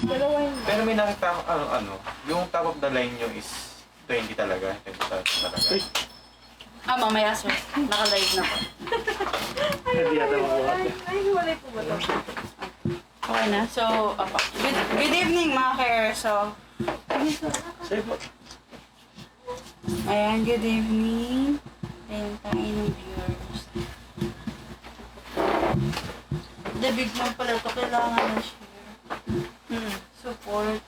Dalawa yun. Pero may nakita ko, yung top of the line nyo is 20 talaga. 20 talaga. Mamaya sir. Naka-live na po. Hindi yata makuha. Ay, hiwalay po ba ito? Okay na. So, good evening mga ka-airsoft. Sa'yo po. Ayan, good evening. Ayan tayo ng viewers. The big man pala ito. Kailangan na share. Support.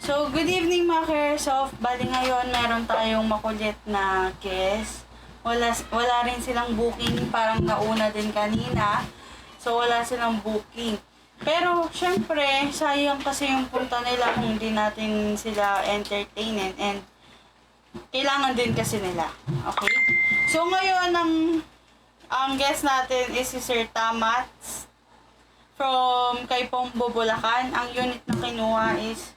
So, good evening mga ka-airsoft. Bali ngayon, meron tayong makulit na guest. Wala rin silang booking. Parang nauna din kanina. So, wala silang booking. Pero, syempre, sayang kasi yung punta nila kung di natin sila entertainin. And, kailangan din kasi nila. Okay? So, ngayon, ang guest natin is si Sir Tamats from Kaipombo, Bulacan. Ang unit na kinuha is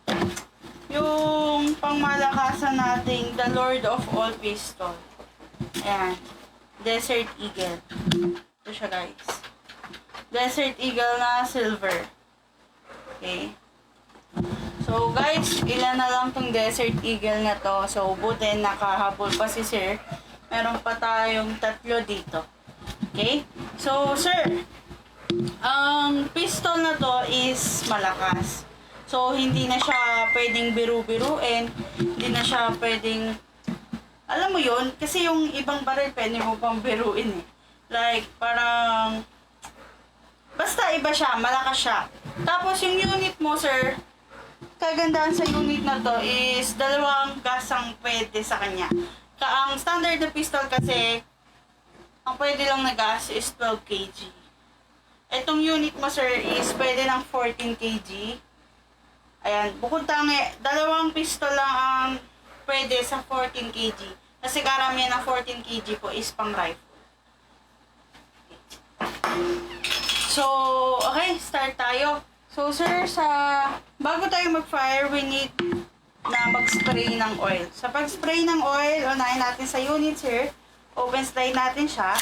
yung pangmalakasan nating The Lord of All Pistol. Ayan. Desert Eagle. Ito siya, guys. Desert Eagle na silver. Okay. So, guys, ilan na lang tong Desert Eagle na to. So, buti nakahabol pa si Sir. Meron pa tayong 3 dito. Okay? So, Sir, ang pistol na to is malakas. So, hindi na siya pwedeng biru-biruin. Hindi na siya pwedeng, alam mo yun, kasi yung ibang baril pwede mo pang biruin eh. Like, parang, basta iba siya, malakas siya. Tapos, yung unit mo, sir, kagandahan sa unit na to is 2 gas ang pwede sa kanya. Ang standard na pistol kasi, ang pwede lang na gas is 12 kg. Itong unit mo, sir, is pwede ng 14 kg. Ayan, bukod tangi, 2 pistol lang ang pwede sa 14 kg. Kasi karamihan ng 14 kg po is pang rifle. So, okay, start tayo. So, sir, bago tayo mag-fire, we need na mag-spray ng oil. Sa pag-spray ng oil, unahin natin sa unit, sir. Open slide natin siya.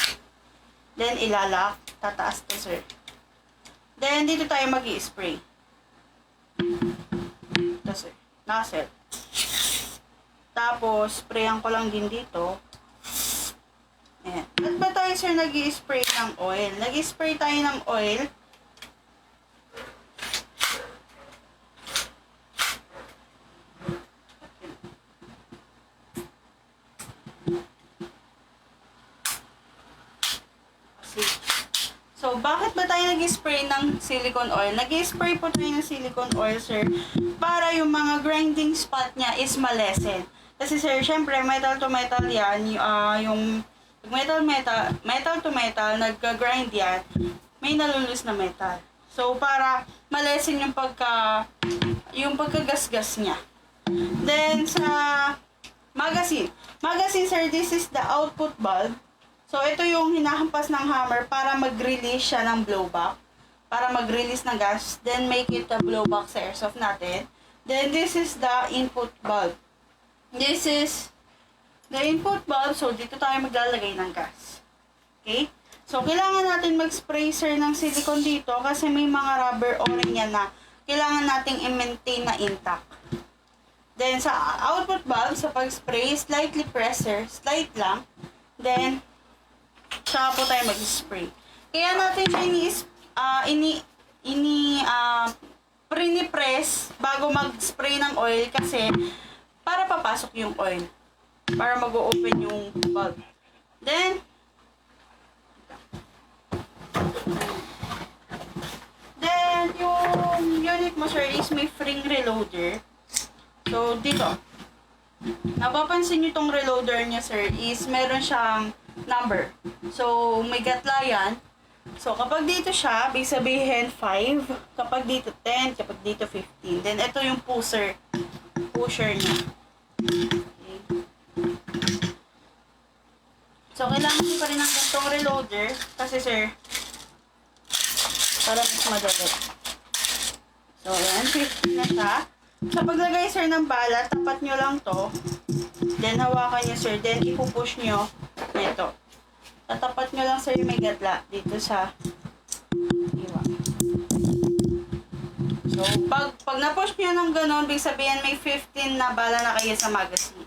Then, ilalak. Tataas to, sir. Then, dito tayo mag-i-spray. Ito, sir. Nozzle. Tapos, sprayan ko lang din dito. Ayan. At ba tayo, sir, nag-i-spray ng oil? Nag-i-spray tayo ng oil. So, bakit ba tayo nag-spray ng silicone oil? Nag-spray po tayo ng silicone oil, sir, para yung mga grinding spot niya is malesen. Kasi, sir, syempre, metal to metal yan, yung metal to metal, nagka-grind yan, may nalulus na metal. So, para malesen yung pagkagasgas niya. Then, sa magazine. Magazine, sir, this is the output bulb. So, ito yung hinahampas ng hammer para mag-release siya ng blowback. Para mag-release ng gas. Then, make it a blowback sa airsoft natin. Then, this is the input bulb. This is the input bulb. So, dito tayo maglalagay ng gas. Okay? So, kailangan natin mag-spray, sir, ng silicone dito kasi may mga rubber o-ring yan na kailangan nating i-maintain na intact. Then, sa output bulb, sa pag-spray, slightly press, sir. Slight lang. Then, saka po tayo mag-spray. Kaya natin siya press bago mag-spray ng oil kasi para papasok yung oil. Para mag-open yung bulb. Then, yung unit mo, sir, is may spring reloader. So, dito. Napapansin nyo itong reloader niya, sir, is meron siyang number. So, may gatla yan. So, kapag dito siya, ibig sabihin 5. Kapag dito 10, kapag dito 15. Then, ito yung pusher niya. Okay. So, kailangan nyo pa rin ng ganitong reloader. Kasi, sir, para mas madali. So, ayan, 15 na siya. Sa paglagay, sir, ng bala, tapat nyo lang to. Then, hawakan nyo, sir. Then, ipupush nyo ito. Tatapat nyo lang, sir, yung may gatla dito sa iwa. pag na-push nyo ng ganun, big sabihin may 15 na bala na kayo sa magazine.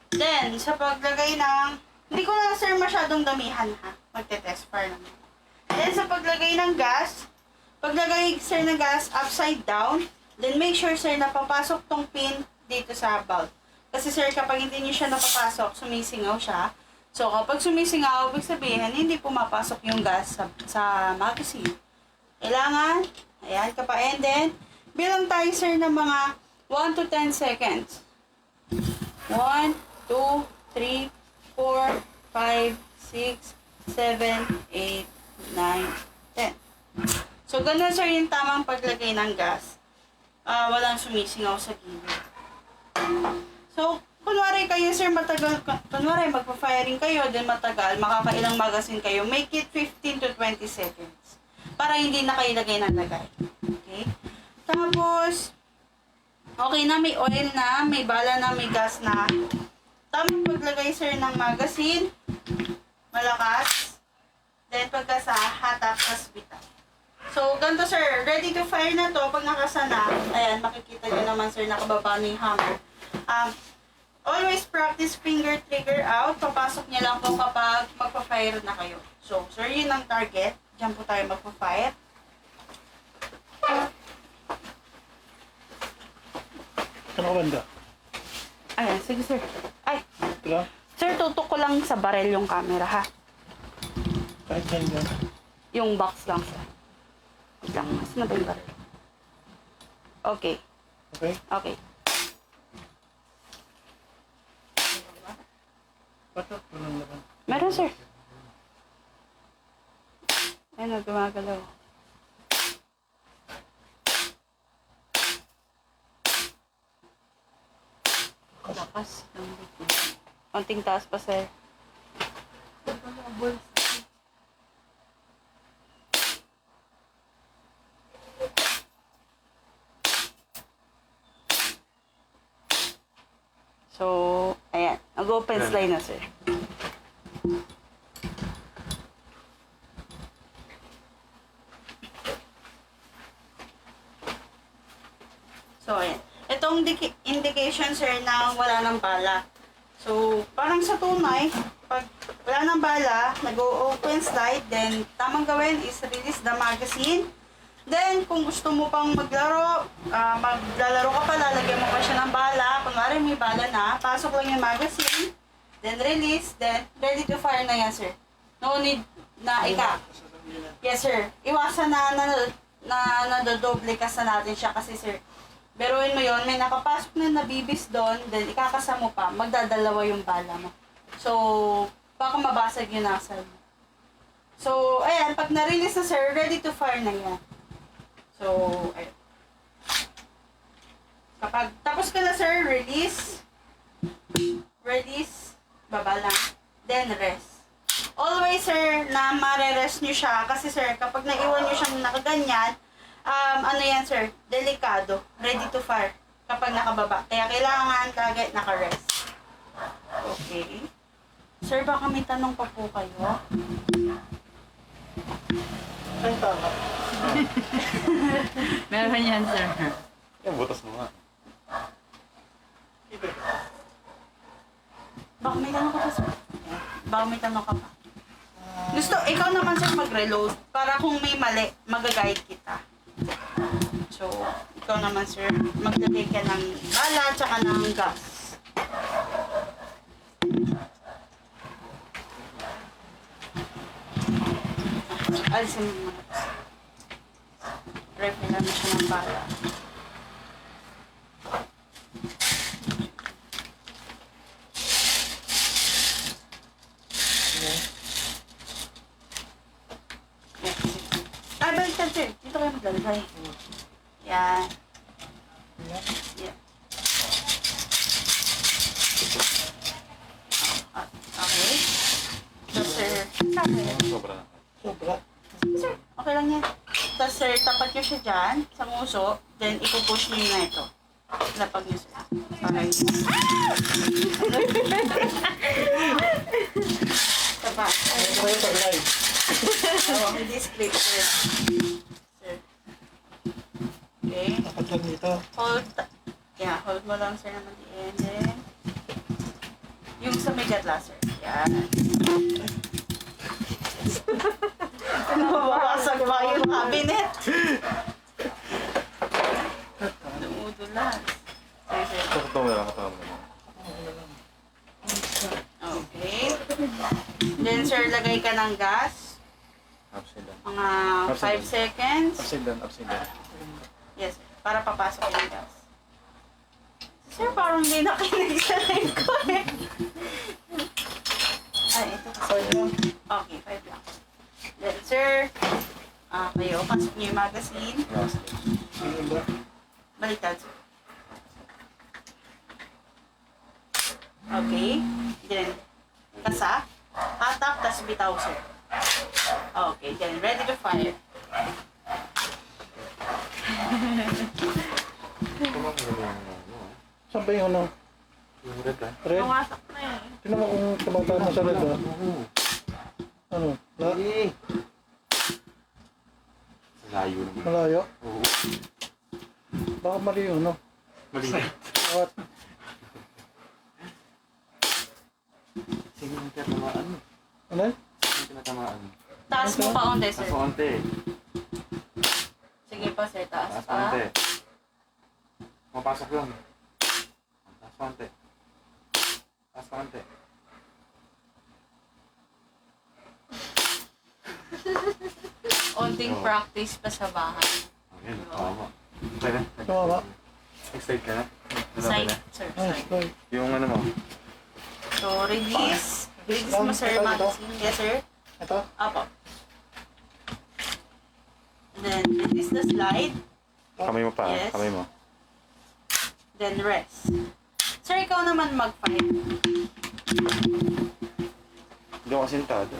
Then, sa paglagay ng, hindi ko na sir masyadong damihan ha. Magte-test fire naman. Then, sa paglagay ng gas, paglagay sir ng gas upside down, then make sure sir na papasok tong pin dito sa valve. Kasi sir, kapag hindi nyo siya napapasok, sumisingaw siya. So, kapag sumisingaw, ibig sabihin, hindi pumapasok yung gas sa magazine. Kailangan, ayan, and then, bilang tayo sir ng mga 1 to 10 seconds. 1, 2, 3, 4, 5, 6, 7, 8, 9, 10. So, ganun sir yung tamang paglagay ng gas. Walang sumisingaw sa gilid. So, kunwari kayo sir matagal, kunwari magpa-firing kayo, then matagal, makakailang magazine kayo, make it 15 to 20 seconds. Para hindi na kayo lagay ng lagay. Okay? Tapos, okay na, may oil na, may bala na, may gas na. Tamang paglagay sir ng magazine, malakas, then pagkasa, hatak, tas bitaw. So, ganito sir, ready to fire na to. Pag nakasa na, ayan, makikita nyo naman sir, nakababa na yung hammer. Always practice finger trigger out. Papasok nyo lang po kapag magpa-fire na kayo. So, sir, yun ang target. Diyan po tayo magpa-fire. Ano ka banda? Ayan, sige sir. Ay, Ito lang? sir, tutok ko lang sa barrel yung camera ha. Kahit saan yan. Yung box lang sir. Wait lang, mas na ba yung barrel? Okay, Okay? okay. Patok ko lang naman. Meron sir. Ayan, gumagalaw. Lakas. Konting taas pa sir. So, ayan. Nag-open slide na sir. So, ayan. Itong indication, sir, na wala ng bala. So, parang sa tunay, pag wala ng bala, nag-open slide, then tamang gawin is release the magazine. Then, kung gusto mo pang maglaro, maglalaro ka pa, lalagyan mo pa siya ng bala. Kunwari may bala na, pasok lang yung magazine, then release, then ready to fire na yan, sir. No need na Yes, sir. Iwasan na nadodoble kasi natin siya kasi, sir, beruin mo yon, may nakapasok na nabibis doon, then ikakasa mo pa, magdadalawa yung bala mo. So, baka mabasag yung nasal mo. So, ayan, pag na-release na sir, ready to fire na yan. So, ayun. Kapag tapos ka na sir, release, baba lang, then rest. Always sir, na mare-rest nyo siya, kasi sir, kapag naiwan nyo siyang nakaganyan, ano yan sir, delikado, ready to fire kapag nakababa. Kaya kailangan kagad naka-rest. Okay. Sir, baka may tanong pa po kayo? Ay, tama. Meron yan, sir. Yung butas mo nga. Baka may tanong ka pa, sir. Baka may tanong ka pa. Gusto, ikaw naman sir mag-reload para kung may mali, mag-guide kita. So, ikaw naman sir, maglagay ka ng bala at saka ng gas. Alisin mo muna. Refill na siya ng bala. Ay, baliktad sir. Dito kayo maglalagay. Yan. Yan. Okay. So, sir. Sobra na. Sobra. Sir, okay lang yan. Tapos, sir, tapat nyo siya dyan sa nguso. Then, ipupush nyo na ito. Lapag nyo, sir. Okay. Tapat. Ano kayo pag-live? Hindi script, sir. Sir. Okay. At lang dito. Yeah, hold mo lang sir naman di and then, yung sa may gatla sir. Yan. Mababasag ba yung cabinet? Dumudulas. Sige, sir. Katutungo mo lang, katutungo mo lang. Okay. Then sir, lagay ka ng gas. Upside down. Mga Upside 5 down. seconds. Upside down, upside down. Yes, para papasok yung gas. Sir, parang hindi nakinig sa line ko eh. Ay, ito kasi. Okay, 5 lang. Then sir, kayo, pasok niyo yung magazine. Last. Sino ba? Baliktad sir. Okay. Then, kasa. Hatak, tas bitaw sir. Okay, then ready to fire. Saan ba yung ano? Yung red ah. Red? Nawasak na eh. Tingnan mo kung tumatama sa red ha. Ano? Layo naman. Malayo? Oo. Baka mali yun, no? Mali. What? Sige yung tinatamaan mo. Ano? Sige yung tinatamaan. Taas mo pa onte sir. Taas konti. Sige pa sir, taas Taas pa. konti. Mapasok lang. Taas konti. Taas konti. Onting practice pa sa bahay. Ayan, tama. Okay na? Tama. Excited ka na? Side, sir, Nice, side. right. Yung ano mo? So, release. Release mo sir, magazine. Yes sir. Ito? Apo. Then, release the slide. Kamay mo pa. Yes. Kamay mo. Then, rest. Sir, ikaw naman mag-fight. Hindi ako kasintado.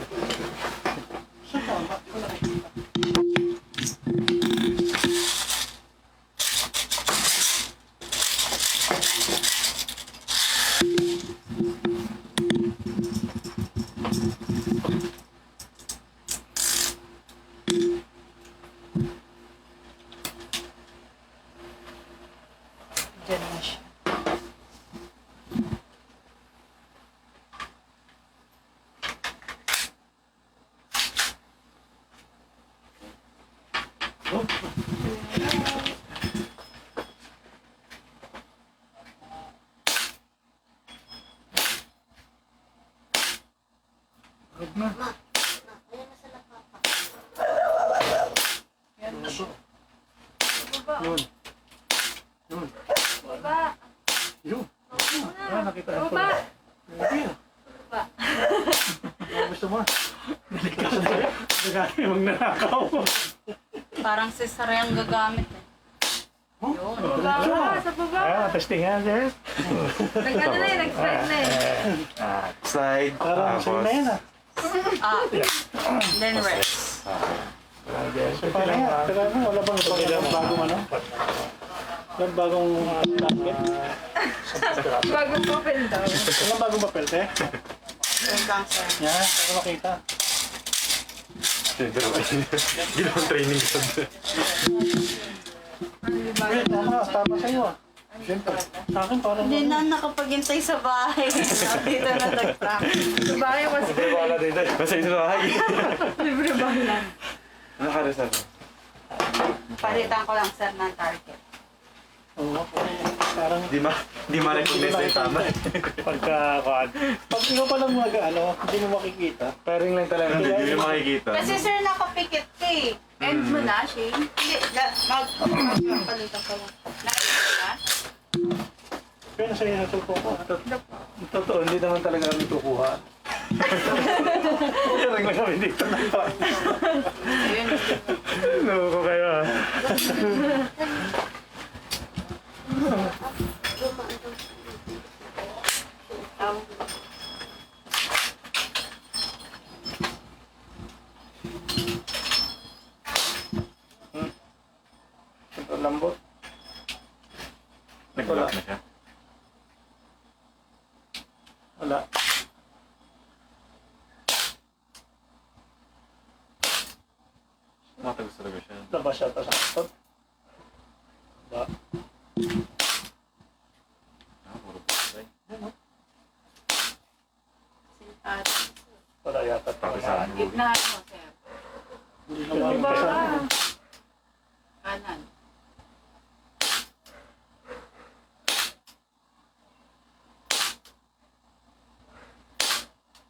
Saan tama? Diyan na siya. Red na. Yun. Yun. Yun. Ah, nakita ko. Hindi ah. Gusto mo? Delikado sa'yo. Delikado yung magnanakaw. Parang si Sir ang gagamit eh. Yun. Sa baba. Ah, testingan, sir. Nag-ano na yun, nag-slide na yun. Slide. Parang sa'yo na yan ah. Then rest. So, paano yan? Teka mo, wala bang bagong ano? Walang bagong target? Bagong papel daw. Walang bagong papel, te? Wait lang sir. Yan, para makita. Ginawang training ka doon. Wait, tama sa'yo ah. Siyempre, sa akin parang... Hindi na nakapaghintay sa bahay. Dito na nag-practice. Sa bahay mas Wala dito. Basta ito na bahay. libre bahala. Ano ka rin Palitan ko lang sir ng target. Oo, parang... Di ma-recognize na yung tama. Pagka-quad. Pag ikaw pa lang ano, hindi mo makikita. Pairing lang talaga. Hindi mo makikita. Kasi sir, nakapikit ka eh. End mo na, Shane. Hindi, magpalitan ko lang. Nakikita na? Pero nasa iyo natupo ko. Totoo, hindi naman talaga kami tukuha. Hindi lang kami dito na. Ayun. Ano ko kayo ah. Tawag. Ito lambot. Nag-block na siya. Wala. Matagos talaga siya. Labas siya sa sakot. Ba? Puro patay. At Wala yata. Pakisaan. gitna mo, sir. Hindi naman Diba? kasama. Kanan.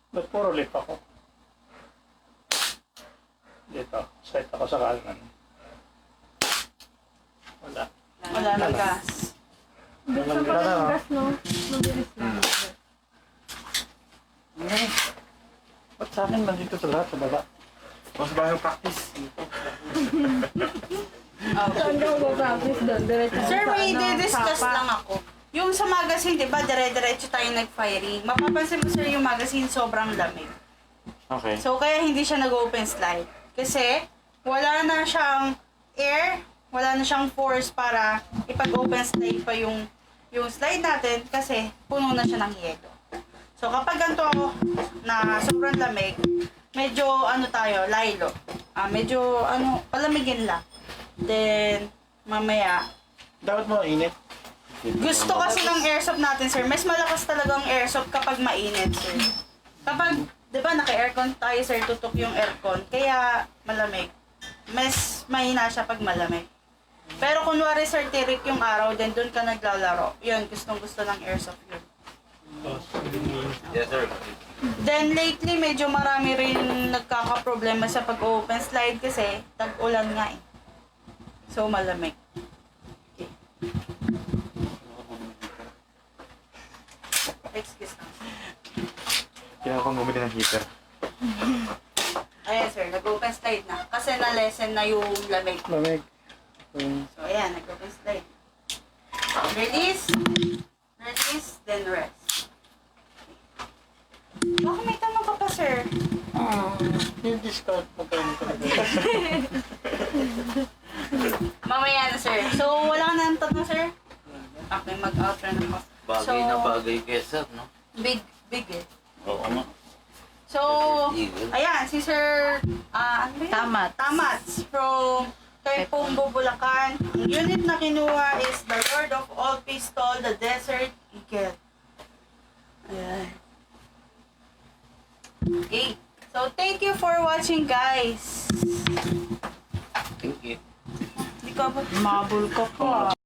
Ba't puro lip ako? Dito, side ako sa kanan. Wala. Wala na gas. Buksan pa lang yung gas, no? Mabilis lang. Ba't sa akin nandito sa lahat sa baba? Mas ba yung practice? Saan ka mag-practice doon? Diretso Sir, sa may ano, discuss sapa. lang ako. Yung sa magazine, di ba, dire-diretso tayo nag-firing. Mapapansin mo, sir, yung magazine sobrang lamig. Okay. So, kaya hindi siya nag-open slide. Kasi, wala na siyang air, wala na siyang force para ipag-open slide pa yung slide natin kasi puno na siya ng yelo. So, kapag ganito na sobrang lamig, medyo lilo. Medyo palamigin lang. Then, mamaya, Dapat mo init. gusto kasi ng airsoft natin, sir. Mas malakas talaga ang airsoft kapag mainit, sir. Kapag, di ba, naka-aircon tayo, sir, tutok yung aircon. Kaya, malamig. Mas mahina siya pag malamig. Pero kunwari, sir, tirik yung araw, then doon ka naglalaro. Yun, gustong-gusto ng airsoft yun. Yes, sir. Then, lately, medyo marami rin nagkakaproblema sa pag-open slide kasi tag-ulan nga eh. So, malamig. Excuse me. Kaya ako bumili ng heater. Ayan, sir, nag-open slide na. Kasi na-lessen na yung lamig. Lamig. So, ayan, nag-open slide. Release. Release, then rest. Baka may tanong ka pa, sir. Yung discount mo kayo talaga. Mamaya na, sir. So, wala ka na ng tanong, sir? Okay, mag-outro na po. Bagay na bagay kay sir, no? Big eh. Oo nga. So, ayan, si Sir, ano ba yun? Tamats. Tamats from Kaipumbo, Bulacan. Ang unit na kinuha is the Lord of All Pistol, the Desert Eagle. Ayan. Okay. So, thank you for watching, guys. Thank you. Hindi ka ba? Mabul ka pa.